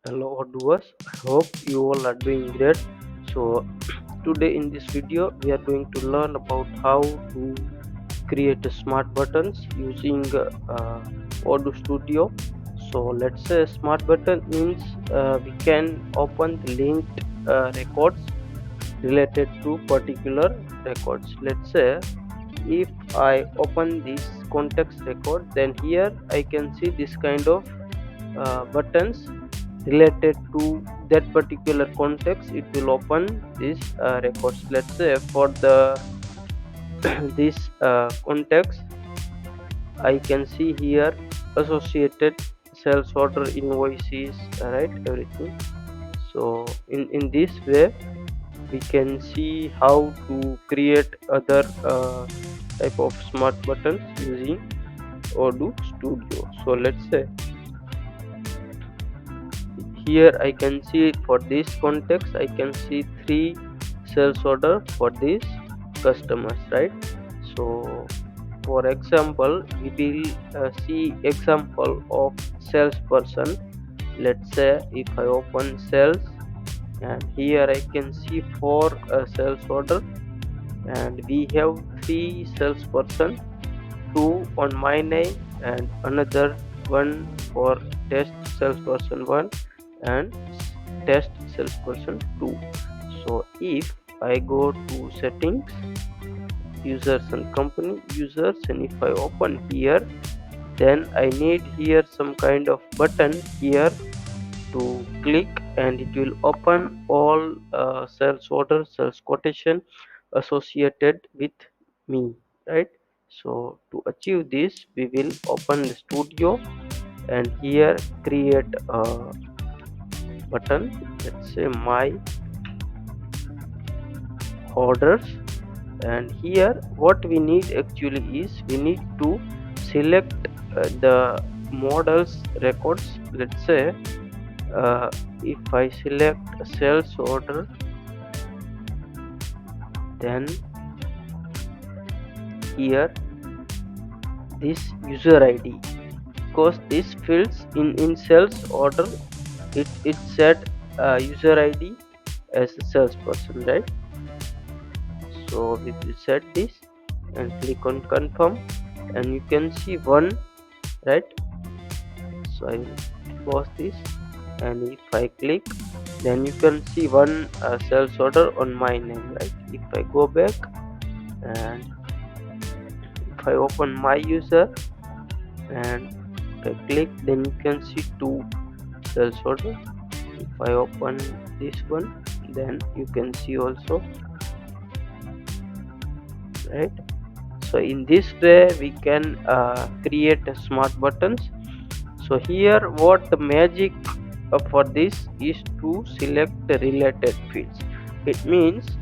Hello Odooers, I hope you all are doing great. So today in this video we are going to learn about how to create smart buttons using Odoo Studio. So let's say smart button means we can open the linked records related to particular records. Let's say if I open this context record, then here I can see this kind of buttons related to that particular context. It will open these records. Let's say for the this context I can see here associated sales order invoices, right, everything. So in this way we can see how to create other type of smart buttons using Odoo Studio. So let's say here I can see for this context I can see three sales order for these customers, right? So for example we will see example of salesperson. Let's say if I open sales, and here I can see four sales order, and we have three salesperson, two on my name and another one for test salesperson 1 and test salesperson 2. So if I go to settings, users and company users, and if I open here, then I need here some kind of button here to click, and it will open all sales order, sales quotation associated with me, right? So to achieve this we will open the studio and here create a button. Let's say my orders, and here what we need actually is we need to select the models records. Let's say if I select a sales order, then here this user id, because this fields in sales order, it set user id as a salesperson, right? So we will set this and click on confirm, and you can see one, right? So I will close this, and if I click, then you can see one sales order on my name, right? If I go back and if I open my user and if I click, then you can see two sales order. If I open this one, then you can see also, right? So in this way we can create smart buttons. So here what the magic for this is to select the related fields. It means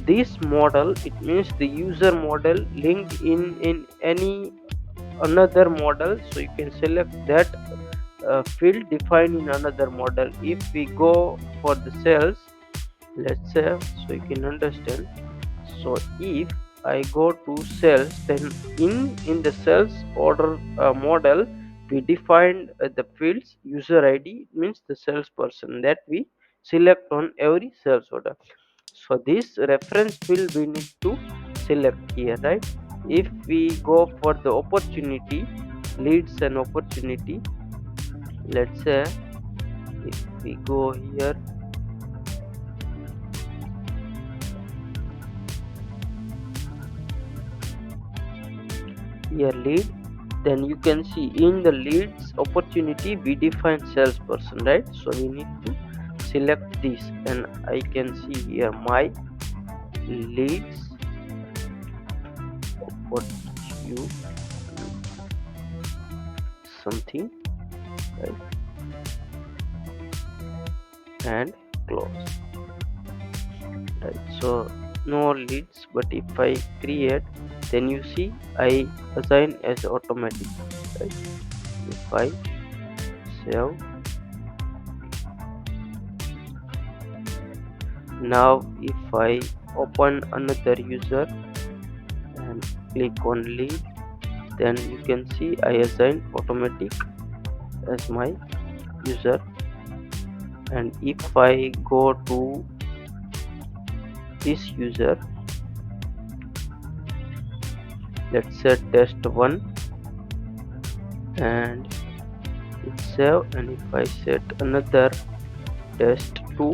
this model, it means the user model linked in any another model, so you can select that field defined in another model. If we go for the sales, let's say, so you can understand. So if I go to sales, then in the sales order model we defined the fields user id, means the salesperson that we select on every sales order. So this reference field we need to select here, right? If we go for the opportunity, leads and opportunity, let's say if we go here, lead, then you can see in the leads opportunity we define salesperson, right? So we need to select this, and I can see here my leads opportunity something, right? And close, right? So no leads, but if I create, then you see I assign as automatic, right? If I save, now if I open another user and click on lead, then you can see I assign automatic as my user and if I go to this user, let's say test 1 and hit save, and if I set another test 2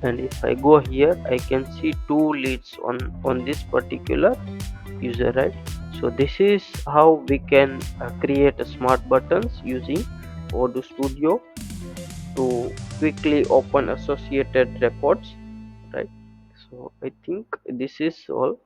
and if I go here, I can see 2 leads on this particular user, right? So this is how we can create smart buttons using Odoo Studio to quickly open associated records, right? So I think this is all.